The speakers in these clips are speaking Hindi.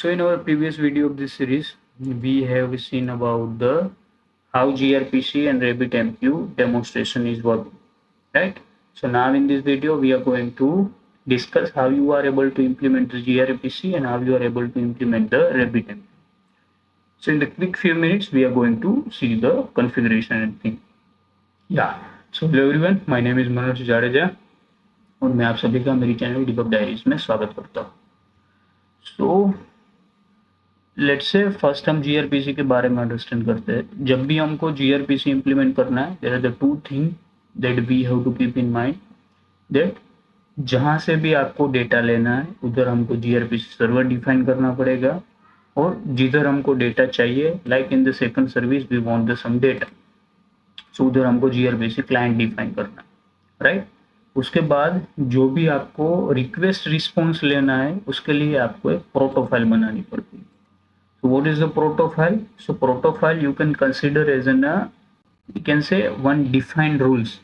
So in our previous video of this series, we have seen about the how gRPC and RabbitMQ demonstration is working, right? So now in this video, we are going to discuss how you are able to implement the gRPC and how you are able to implement the RabbitMQ. So in the quick few minutes, we are going to see the configuration and thing. Yeah. So hello everyone, my name is Manoj Jadeja और मैं आप सभी का मेरी चैनल डिबग डायरीज में स्वागत करता हूँ. सो लेट्स से फर्स्ट हम जीआरपीसी के बारे में अंडरस्टैंड करते हैं. जब भी हमको जीआरपीसी इंप्लीमेंट करना है, there are the two thing that we have to keep in mind that जहाँ से भी आपको डेटा लेना है उधर हमको जीआरपीसी सर्वर डिफाइन करना पड़ेगा, और जिधर हमको डेटा चाहिए like in the second service we want the some data, so उधर हमको जीआरपीसी क्लाइंट डिफाइन करना है, राइट. उसके बाद जो भी आपको रिक्वेस्ट रिस्पॉन्स लेना है उसके लिए आपको एक प्रोटोफाइल बनानी पड़ती है. So what is the protofile? So protofile you can consider as an we can say one defined rules,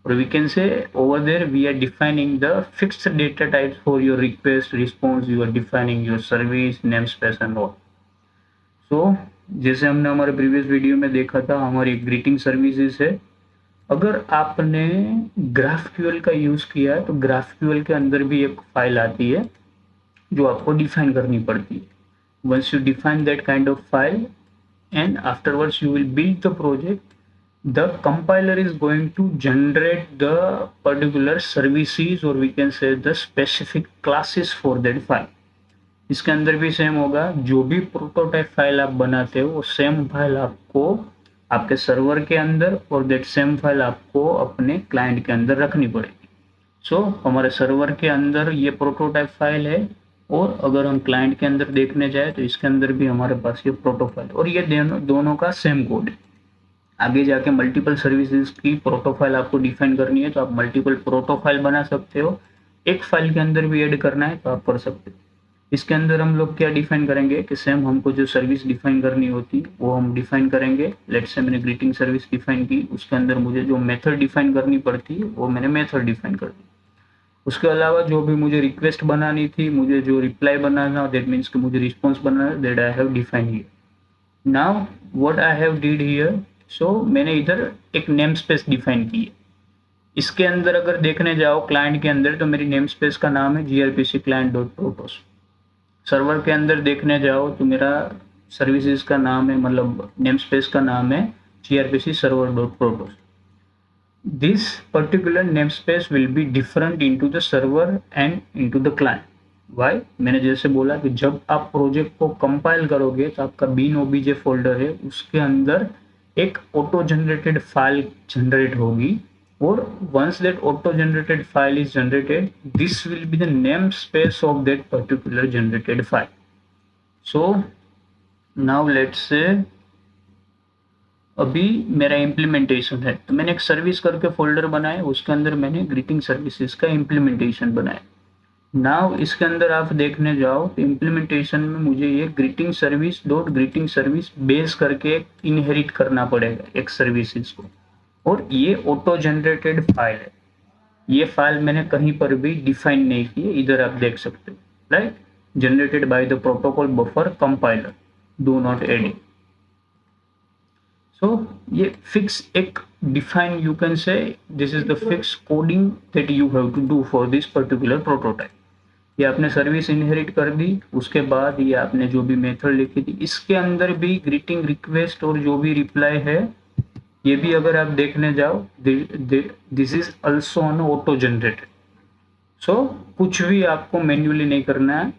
or we can say over there we are defining the fixed data types for your request response. You are defining your service namespace and all. So जैसे हमने हमारे प्रीवियस वीडियो में देखा था, हमारी ग्रीटिंग सर्विसेज है. अगर आपने ग्राफक्यूएल का यूज किया है तो ग्राफक्यूएल के अंदर भी एक फाइल आती है जो आपको डिफाइन करनी पड़ती है. Once you define that kind of file and afterwards you will build the project, the compiler is going to generate the particular services or we can say the specific classes for that file. इसके अंदर भी सेम होगा. जो भी प्रोटोटाइप फाइल आप बनाते हो वो सेम फाइल आपको आपके सर्वर के अंदर और दैट सेम फाइल आपको अपने क्लाइंट के अंदर रखनी पड़ेगी. सो हमारे सर्वर के अंदर ये प्रोटोटाइप फाइल है, और अगर हम क्लाइंट के अंदर देखने जाए तो इसके अंदर भी हमारे पास ये प्रोटोफाइल, और ये दोनों का सेम कोड है. आगे जाके मल्टीपल सर्विसेज की प्रोटोफाइल आपको डिफाइन करनी है तो आप मल्टीपल प्रोटोफाइल बना सकते हो. एक फाइल के अंदर भी ऐड करना है तो आप कर सकते हो. इसके अंदर हम लोग क्या डिफाइन करेंगे कि सेम हमको जो सर्विस डिफाइन करनी होती है वो हम डिफाइन करेंगे. लेट्स से मैंने ग्रीटिंग सर्विस डिफाइन की, उसके अंदर मुझे जो मेथड डिफाइन करनी पड़ती है वो मैंने मेथड डिफाइन कर दी. उसके अलावा जो भी मुझे रिक्वेस्ट बनानी थी, मुझे जो रिप्लाई बनाना, दैट मीन्स कि मुझे रिस्पॉन्स बनाना, that I have define here. Now what I have did here, so मैंने इधर एक नेम स्पेस डिफाइन की है. इसके अंदर अगर देखने जाओ क्लाइंट के अंदर तो मेरी नेम स्पेस का नाम है gRPC client.protos. सर्वर के अंदर देखने जाओ तो मेरा सर्विसेज का नाम है, मतलब नेम स्पेस का नाम है gRPC server.protos. This particular namespace will be different into the server and into the client. Why? मैंने जैसे बोला कि जब आप प्रोजेक्ट को कंपाइल करोगे तो आपका bin obj फोल्डर है, उसके अंदर एक ऑटो जनरेटेड फाइल जनरेट होगी, और once that auto generated file is generated, this will be the namespace of that particular generated file. So now let's say अभी मेरा इम्प्लीमेंटेशन है तो मैंने एक सर्विस करके फोल्डर बनाया, उसके अंदर मैंने ग्रीटिंग सर्विसेज का इम्प्लीमेंटेशन बनाया. नाउ इसके अंदर आप देखने जाओ तो इम्प्लीमेंटेशन में मुझे ये greeting service dot greeting service base करके इनहेरिट करना पड़ेगा एक सर्विसेज को, और ये ऑटो जनरेटेड फाइल है. ये फाइल मैंने कहीं पर भी डिफाइन नहीं की है, इधर आप देख सकते हो, right. Generated by the protocol buffer compiler, do not add. So ये fix एक define, you can say this is the fixed coding that you have to do for this particular prototype. ये आपने सर्विस इनहेरिट कर दी, उसके बाद ये आपने जो भी मेथड लिखी थी इसके अंदर भी ग्रीटिंग रिक्वेस्ट और जो भी रिप्लाई है ये भी अगर आप देखने जाओ this is also on auto generated. So कुछ भी आपको मैन्युअली नहीं करना है.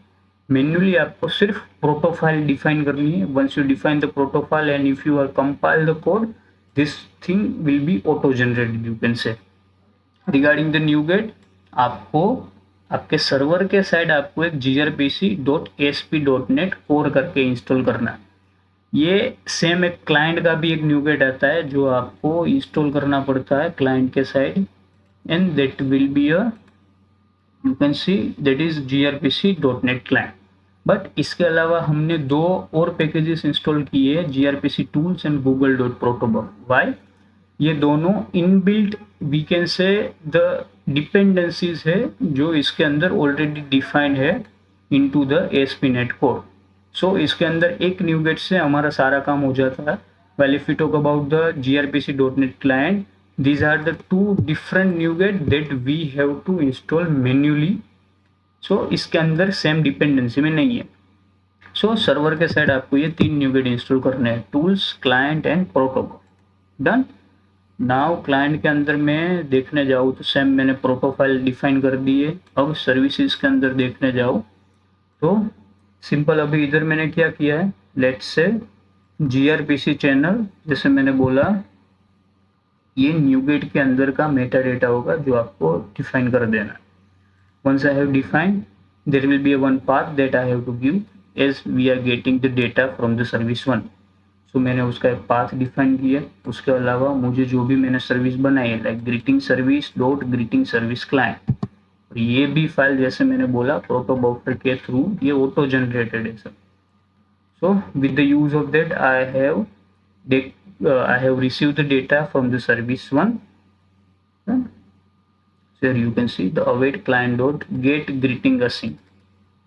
मैन्युअली आपको सिर्फ प्रोटोफाइल डिफाइन करनी है. Once you define the proto file and if you are compile the code, this thing will be auto generated, you can say. Regarding the NuGet, आपको आपके सर्वर के साइड आपको एक gRPC.ASP.NET कोर करके इंस्टॉल करना है. ये सेम एक क्लाइंट का भी एक NuGet आता है जो आपको इंस्टॉल करना पड़ता है क्लाइंट के side, and that will be a you can see that is gRPC.NET client. But इसके अलावा हमने दो और पैकेजेस इंस्टॉल किए, gRPC tools and google.protobuf. Why? ये दोनों inbuilt we can say the dependencies है जो इसके अंदर ऑलरेडी डिफाइंड है into the ASP.NET code. So इसके अंदर एक NuGet से हमारा सारा काम हो जाता है. Well, if we talk about the gRPC.NET client, these are the two different NuGet that we have to install manually. So इसके अंदर सेम डिपेंडेंसी में नहीं है. सो सर्वर के साइड आपको ये 3 NuGet इंस्टॉल करने हैं, tools, client and protocol. Done. Now client के अंदर मैं देखने जाऊँ तो सेम मैंने प्रोटोफाइल डिफाइन कर दी है. अब सर्विसेज के अंदर देखने जाऊँ तो सिंपल अभी इधर मैंने क्या किया है, लेट्स से gRPC चैनल, जैसे मैंने बोला ये NuGet के अंदर का मेटा डेटा होगा जो आपको डिफाइन कर देना है. Once I have defined, there will be a one path that I have to give as we are getting the data from the service one. So मैंने उसका एक पाथ डिफाइन किया. उसके अलावा मुझे जो भी मैंने सर्विस बनाई है like greeting service dot greeting service client, और ये भी फाइल जैसे मैंने बोला प्रोटोबफर के थ्रू ये ऑटो जनरेटेड है sir. So with the use of that I have received the data from the service one. So you can see the await client dot get greeting async.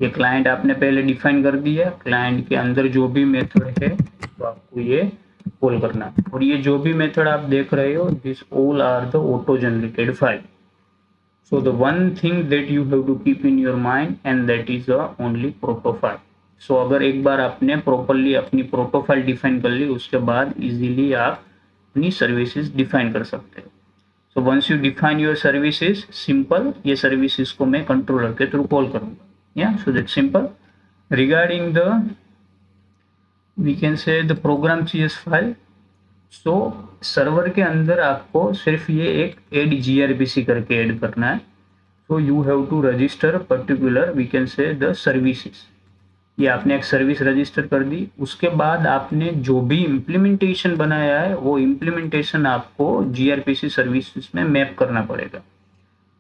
ये क्लाइंट आपने पहले डिफाइन कर दिया. क्लाइंट के अंदर जो भी मेथड है तो आपको ये कॉल करना है. और ये जो भी मेथड आप देख रहे हो this all are the auto generated file. So the one thing that you have to keep in your mind and that is only proto file. So अगर एक बार आपने प्रॉपरली अपनी प्रोटोफाइल डिफाइन कर ली उसके बाद इजीली आप अपनी सर्विसेज डिफाइन कर सकते हो. So once you define your services, simple ये सर्विसेज को मैं कंट्रोलर के थ्रू कॉल करूंगा. Yeah, so that's simple. Regarding the, we can say the program CS file. So server के अंदर आपको सिर्फ ये एक add gRPC करके ऐड करना है. So you have to register particular, we can say the services. ये आपने एक सर्विस रजिस्टर कर दी. उसके बाद आपने जो भी इम्प्लीमेंटेशन बनाया है वो इम्प्लीमेंटेशन आपको gRPC सर्विसेज में मैप करना पड़ेगा.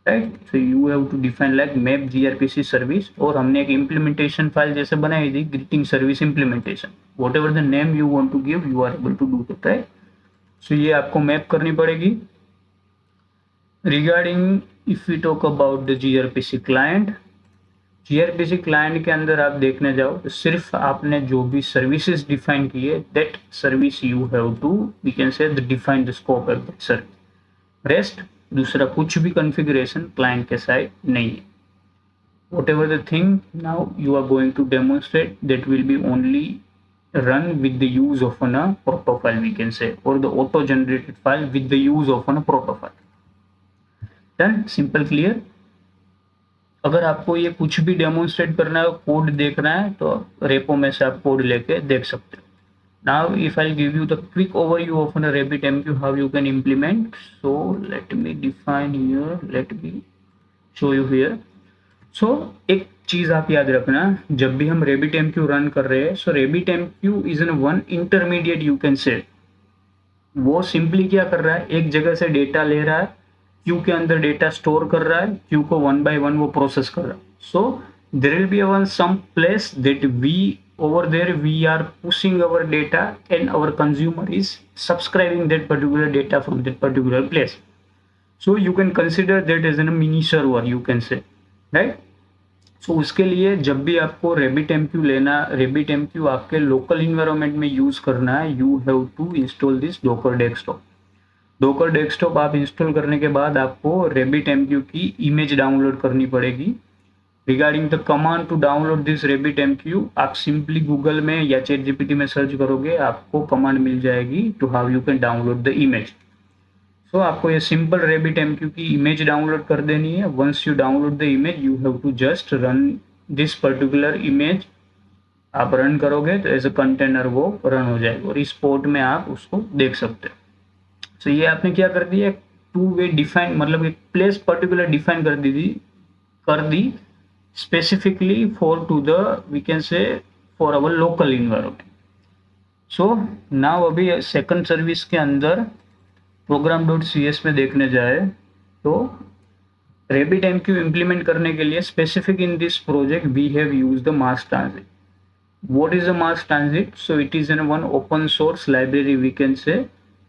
Right. So you have to define like map gRPC service. और हमने एक इम्प्लीमेंटेशन फाइल जैसे बनाई थी greeting service implementation, whatever the name you want to give you are able to do that. Right. So ये आपको मैप करनी पड़ेगी. Regarding if we talk about the gRPC client, gRPC client के अंदर आप देखने जाओ तो सिर्फ आपने जो भी सर्विसेज डिफाइन की है that service you have to, we can say define the scope of that service. Rest दूसरा कुछ भी कॉन्फ़िगरेशन क्लाइंट के साइड नहीं है. whatever the thing now you are going to demonstrate that will be only run with the use of a protofile, we can say, or the auto generated file with the use of a protofile. Done. Simple, clear. अगर आपको ये कुछ भी डेमोन्स्ट्रेट करना है, कोड देखना है तो रेपो में से आप कोड लेके देख सकते हो. Now if I'll give you the quick overview of a RabbitMQ how you can implement. So let me define here, let me show you here. So एक चीज आप याद रखना, जब भी हम RabbitMQ रन कर रहे हैं, so RabbitMQ is an one intermediate you can say. वो सिंपली क्या कर रहा है, एक जगह से डेटा ले रहा है, क्यू के अंदर डेटा स्टोर कर रहा है, क्यू को वन बाय वन वो प्रोसेस कर रहा है. So there will be one some place that we over there we are pushing our data and our consumer is subscribing that particular data from that particular place. So you can consider that as a mini server you can say, right? So उसके लिए जब भी आपको RabbitMQ लेना, RabbitMQ आपके लोकल इन्वायरमेंट में यूज करना है, you have to install this Docker Desktop. Docker Desktop आप इंस्टॉल करने के बाद आपको RabbitMQ की इमेज डाउनलोड करनी पड़ेगी. Regarding the command to download this RabbitMQ, आप सिंपली गूगल में या ChatGPT में सर्च करोगे, आपको कमांड मिल जाएगी to how you can download the image. So आपको ये सिंपल RabbitMQ की इमेज डाउनलोड कर देनी है. Once you download the image you have to just run this particular image. आप रन करोगे तो एज अ कंटेनर वो रन हो जाएगा और इस पोर्ट में आप उसको देख सकते हो. सो ये आपने क्या कर दिया, टू वे डिफाइन, मतलब एक प्लेस पर्टिकुलर डिफाइन कर दी specifically for to the we can say for our local environment. So now अभी सेकंड सर्विस के अंदर program.cs में देखने जाए तो RabbitMQ इम्प्लीमेंट करने के लिए specific in this project we have used the mass transit. What is the mass transit? So it is an one open source library we can say,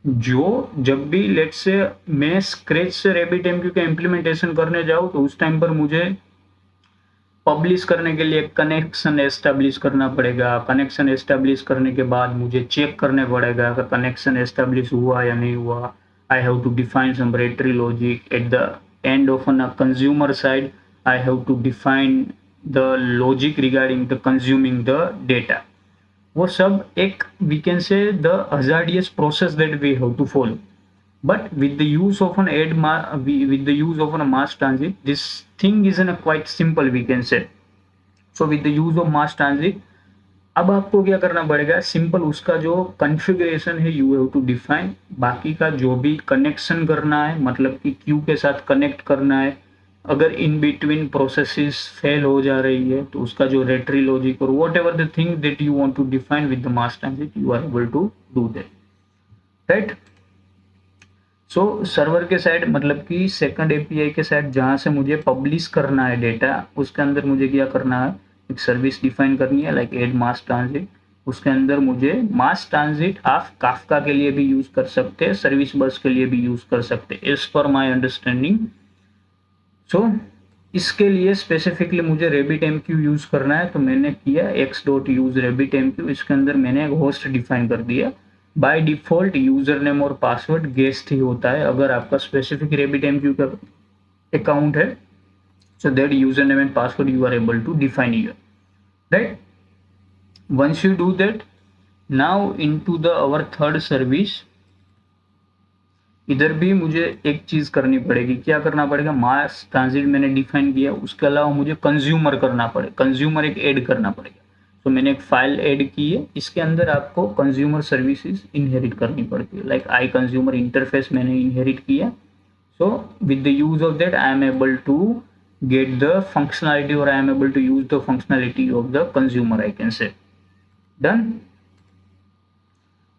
जो जब भी लेट्स से मैं स्क्रैच से RabbitMQ का इम्प्लीमेंटेशन करने जाऊँ तो उस टाइम पर मुझे पब्लिश करने के लिए कनेक्शन एस्टेब्लिश करना पड़ेगा। कनेक्शन एस्टेब्लिश करने के बाद मुझे चेक करने पड़ेगा अगर कनेक्शन एस्टेब्लिश हुआ या नहीं हुआ। I have to define some retry logic at the end of a consumer side. I have to define the logic regarding the consuming the data. वो सब एक we can say the hazardous process that we have to follow, but with the use of an with the use of a mass transit, this thing is in a quite simple, we can say. So with the use of mass transit, अब आपको क्या करना पड़ेगा, सिंपल उसका जो कॉन्फ़िगरेशन है यू हैव टू डिफाइन। बाकी का जो भी कनेक्शन करना है, मतलब कि क्यू के साथ कनेक्ट करना है, अगर इन बिटवीन प्रोसेसेस फेल हो जा रही है तो उसका जो रेटरी लॉजिक और whatever the thing that you want to define with the mass transit, you are able to do that, right. So server के साइड मतलब कि सेकंड एपीआई के साइड जहाँ से मुझे पब्लिश करना है डेटा, उसके अंदर मुझे क्या करना है, एक सर्विस डिफाइन करनी है लाइक एड मास ट्रांजिट। उसके अंदर मुझे मास ट्रांजिट आप काफका के लिए भी यूज कर सकते हैं, सर्विस बस के लिए भी यूज कर सकते हैं, एज पर माई अंडरस्टैंडिंग। सो इसके लिए स्पेसिफिकली मुझे RabbitMQ यूज करना है, तो मैंने किया x.use RabbitMQ। इसके अंदर मैंने एक होस्ट डिफाइन कर दिया। बाय डिफॉल्ट यूजर नेम और पासवर्ड गेस्ट ही होता है अगर आपका स्पेसिफिक RabbitMQ का अकाउंट है। So that user name and password you are able to define here, right. Once you do that, now into the our third service, इधर भी मुझे एक चीज करनी पड़ेगी। क्या करना पड़ेगा, मास ट्रांजिट मैंने डिफाइन किया, उसके अलावा मुझे कंज्यूमर करना पड़ेगा, कंज्यूमर एक ऐड करना पड़ेगा। तो मैंने एक फाइल ऐड की है, इसके अंदर आपको कंज्यूमर सर्विसेज इनहेरिट करनी पड़ती है, लाइक आई कंज्यूमर इंटरफेस मैंने इनहेरिट किया। So with the use of that I am able to get the functionality और I am able to use the functionality of the consumer, I can say. Done.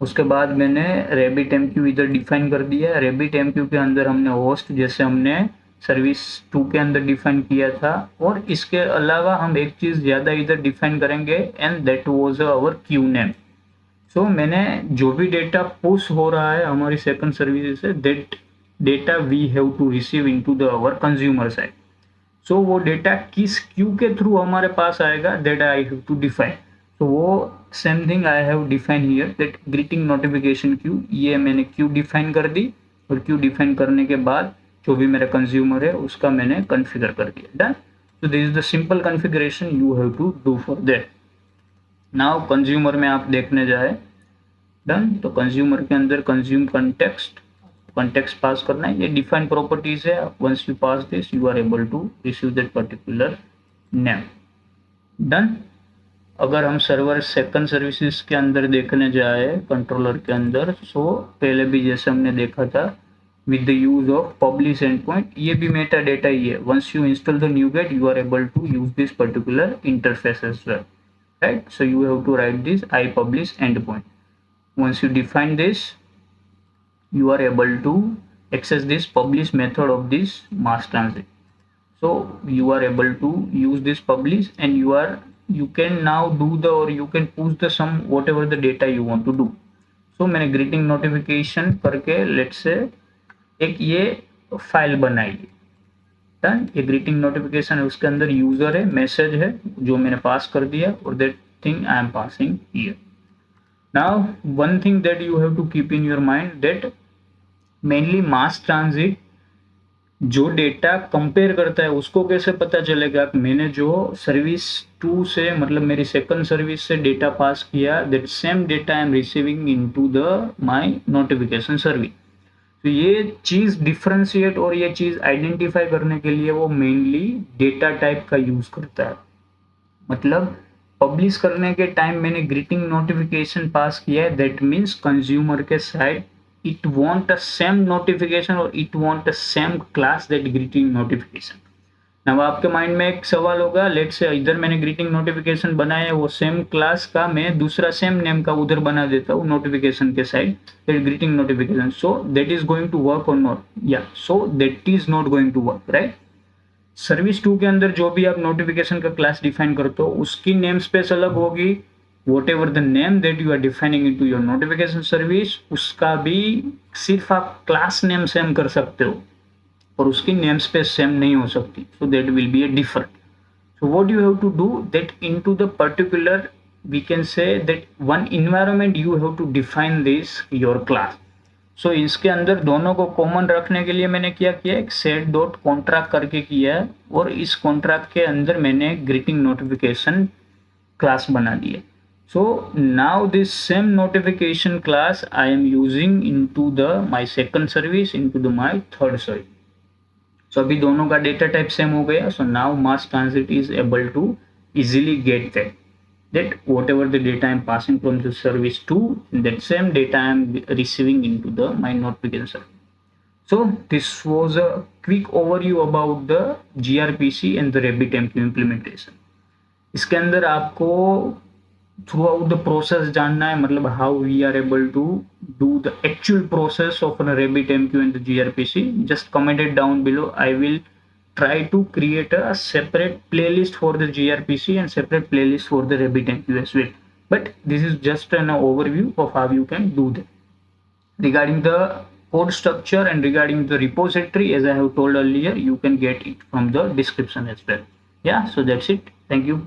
उसके बाद मैंने RabbitMQ इधर डिफाइन कर दिया। RabbitMQ के अंदर हमने होस्ट जैसे हमने सर्विस 2 के अंदर डिफाइन किया था, और इसके अलावा हम एक चीज़ ज़्यादा इधर डिफाइन करेंगे and that was our queue name. So मैंने जो भी डेटा पुश हो रहा है हमारी सेकंड सर्विस से, that data we have to receive into the our consumer side. So वो डेटा किस क्यू के थ्रू हमारे पास आएगा, that I have to define. तो वो same thing I have define here, that greeting notification queue, ये मैंने क्यू डिफाइन कर दी, और क्यू डिफाइन करने के बाद जो भी मेरा कंज्यूमर है उसका मैंने कॉन्फ़िगर कर दिया। Done. So this is the simple configuration you have to do for that. Now consumer में आप देखने जाए, डन। तो कंज्यूमर के अंदर कंज्यूम कंटेक्स्ट पास करना है, ये डिफाइन प्रॉपर्टीज है। Once you pass this you are able to receive that particular name. Done. अगर हम सर्वर सेकंड सर्विसेज के अंदर देखने जाए कंट्रोलर के अंदर, सो पहले भी जैसे हमने देखा था with the use of publish endpoint, ये भी मेटा डेटा ही है। Once you install the NuGet you are able to use this particular interface as well, right. So you have to write this I publish endpoint. Once you define this you are able to access this publish method of this mass transit. So you are able to use this publish, and you can now do the, or you can push the some whatever the data you want to do. So मैंने greeting notification करके let's say एक ये फाइल बनाई। डन। ये ग्रीटिंग नोटिफिकेशन है, उसके अंदर यूजर है, मैसेज है जो मैंने पास कर दिया, और that thing I am passing here. Now one thing that you have to keep in your mind, that mainly mass transit जो डेटा कंपेयर करता है उसको कैसे पता चलेगा, मैंने जो सर्विस 2 से मतलब मेरी सेकंड सर्विस से डेटा पास किया, that same data I am receiving into the my notification service. तो ये चीज़ डिफरेंशिएट और ये चीज़ आइडेंटिफाई करने के लिए वो मेनली डेटा टाइप का यूज़ करता है। मतलब पब्लिश करने के टाइम मैंने ग्रीटिंग नोटिफिकेशन पास किया है, दैट मीन्स कंज्यूमर के side it want a same notification or it want a same class that greeting notification। अब आपके माइंड में एक सवाल होगा, लेट्स से इधर मैंने ग्रीटिंग नोटिफिकेशन बनाया है, वो सेम क्लास का मैं दूसरा सेम नेम का उधर बना देता हूँ नोटिफिकेशन के side, that greeting notification, so that is going to work और नॉट, या so that is not going to work, right. Service 2 के अंदर जो भी आप नोटिफिकेशन का क्लास डिफाइन करते हो उसकी नेम स्पेस अलग होगी, whatever the name that you are defining into your notification service, उसका भी सिर्फ आप क्लास नेम सेम कर सकते हो और उसकी नेम स्पेस सेम नहीं हो सकती, so that will be a different। So what you have to do that into the particular, we can say that one environment you have to define this your class. सो इसके अंदर दोनों को कॉमन रखने के लिए मैंने क्या किया, एक सेट डॉट कॉन्ट्रैक्ट करके किया है, और इस कॉन्ट्रैक्ट के अंदर मैंने ग्रीटिंग नोटिफिकेशन क्लास बना दिया. So now this same notification class I am using into the my second service, into the my third service. So अभी दोनों का डेटा टाइप सेम हो गया. So now mass transit is able to easily get that whatever the data I'm passing from the service to, that same data I'm receiving into the my notification service. So this was a quick overview about the gRPC and the RabbitMQ implementation. इसके अंदर आपको थ्रू आउट द प्रोसेस जानना है, मतलब how we are able to do the actual process of RabbitMQ and the gRPC. Just comment it down below. I will try to create a separate playlist for the gRPC and separate playlist for the RabbitMQ as well. But this is just an overview of how you can do that. Regarding the code structure and regarding the repository, as I have told earlier, you can get it from the description as well. Yeah, so that's it. Thank you.